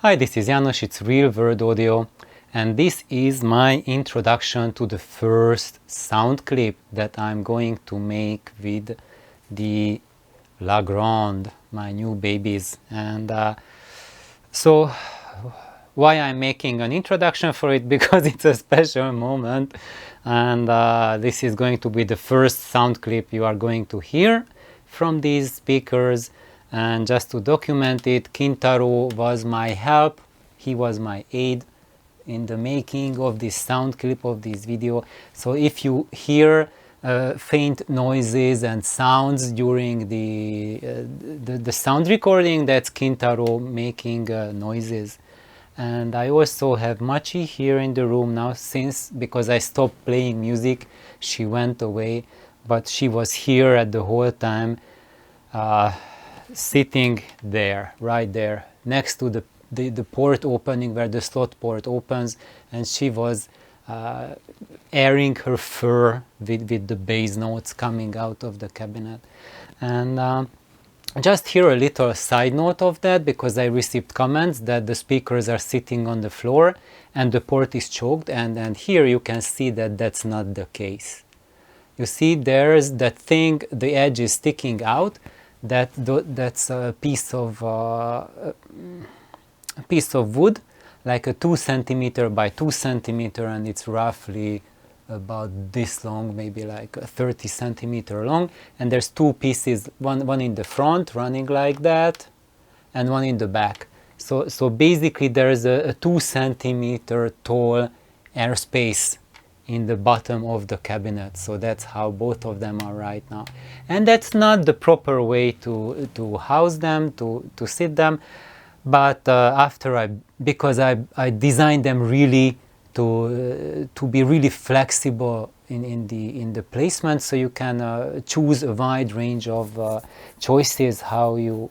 Hi, this is János, it's Real World Audio, and this is my introduction to the first sound clip that I'm going to make with the LaGrande, my new babies. And so why I'm making an introduction for it? Because it's a special moment, and this is going to be the first sound clip you are going to hear from these speakers. And just to document it, Kintaro was my help, he was my aid in the making of this sound clip of this video. So if you hear faint noises and sounds during the sound recording, that's Kintaro making noises. And I also have Machi here in the room now, because I stopped playing music, she went away, but she was here at the whole time, sitting there, right there, next to the port opening where the slot port opens, and she was airing her fur with the bass notes coming out of the cabinet. And just here a little side note of that, because I received comments that the speakers are sitting on the floor and the port is choked, and here you can see that that's not the case. You see there's that thing, the edge is sticking out, that's a piece of wood, like a 2 centimeter by 2 centimeter, and it's roughly about this long, maybe like 30 centimeter long, and there's two pieces, one in the front running like that and one in the back. So basically there's a 2 centimeter tall airspace in the bottom of the cabinet. So that's how both of them are right now, and that's not the proper way to house them, to sit them. But because I designed them really to be really flexible in the placement, so you can choose a wide range of choices how you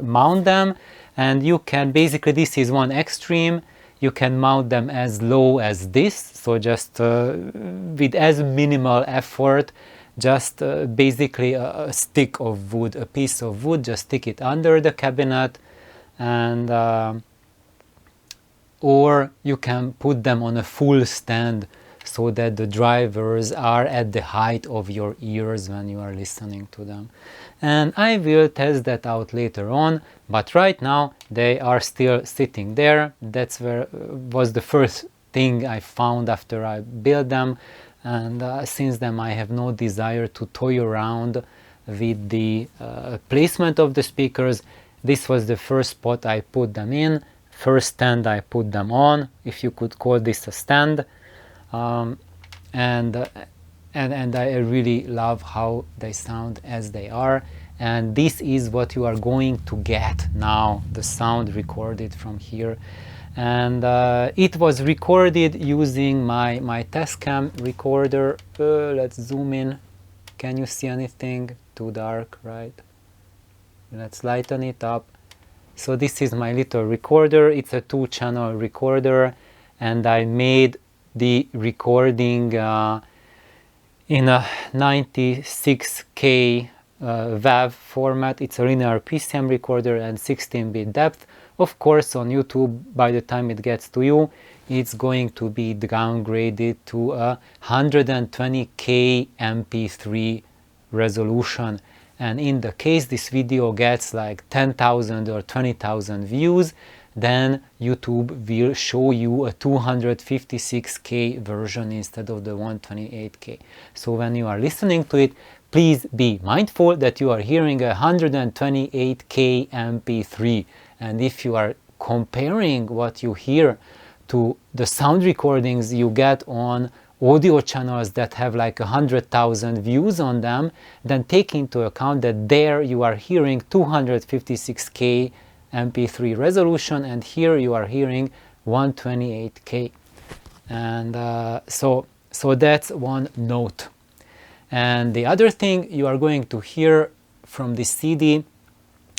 mount them. And you can basically, this is one extreme, you can mount them as low as this, so just with as minimal effort, just basically a stick of wood, a piece of wood, just stick it under the cabinet, and or you can put them on a full stand so that the drivers are at the height of your ears when you are listening to them. And I will test that out later on, but right now they are still sitting there. That's where was the first thing I found after I built them, and since then I have no desire to toy around with the placement of the speakers. This was the first spot I put them in, first stand I put them on, if you could call this a stand. And I really love how they sound as they are, and this is what you are going to get now, the sound recorded from here. And it was recorded using my Tascam recorder. Let's zoom in. Can you see anything? Too dark, right? Let's lighten it up. So this is my little recorder. It's a 2-channel recorder, and I made the recording in a 96K WAV format. It's a linear PCM recorder and 16-bit depth. Of course, on YouTube, by the time it gets to you, it's going to be downgraded to a 120K MP3 resolution. And in the case this video gets like 10,000 or 20,000 views, then YouTube will show you a 256K version instead of the 128K. So when you are listening to it, please be mindful that you are hearing a 128K MP3. And if you are comparing what you hear to the sound recordings you get on audio channels that have like 100,000 views on them, then take into account that there you are hearing 256K MP3 resolution, and here you are hearing 128K. And so that's one note. And the other thing you are going to hear from this CD,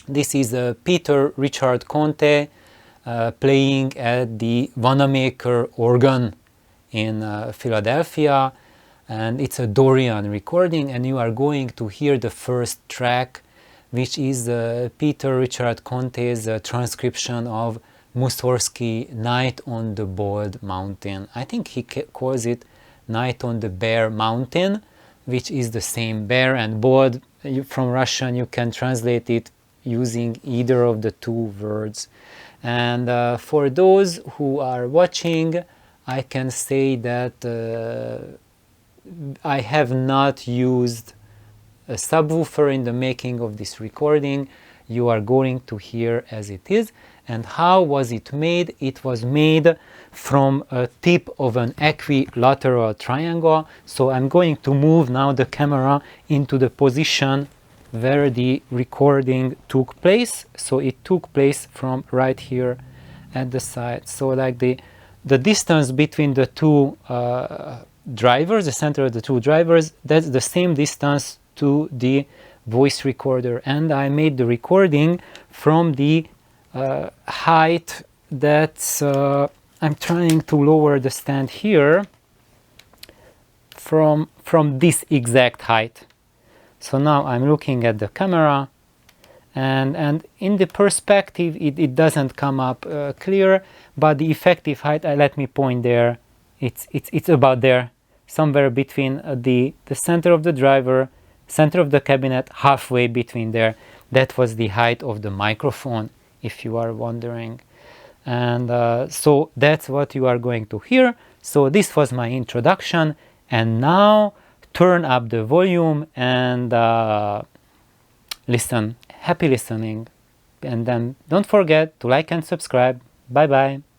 this is Peter Richard Conte playing at the Wanamaker organ in Philadelphia, and it's a Dorian recording, and you are going to hear the first track which is Peter Richard Conte's transcription of Mussorgsky Night on the Bald Mountain. I think he calls it Night on the Bare Mountain, which is the same. Bare and bald, from Russian you can translate it using either of the two words. And for those who are watching, I can say that I have not used a subwoofer in the making of this recording. You are going to hear as it is. And how was it made? It was made from a tip of an equilateral triangle. So I'm going to move now the camera into the position where the recording took place. So it took place from right here at the side. So like the distance between the two drivers, the center of the two drivers, that's the same distance to the voice recorder. And I made the recording from the height that's I'm trying to lower the stand here from this exact height. So now I'm looking at the camera, and in the perspective it doesn't come up clear, but the effective height, let me point there, it's about there, somewhere between the center of the driver, center of the cabinet, halfway between there. That was the height of the microphone, if you are wondering. And so that's what you are going to hear. So this was my introduction, and now turn up the volume and listen. Happy listening, and then don't forget to like and subscribe. Bye bye.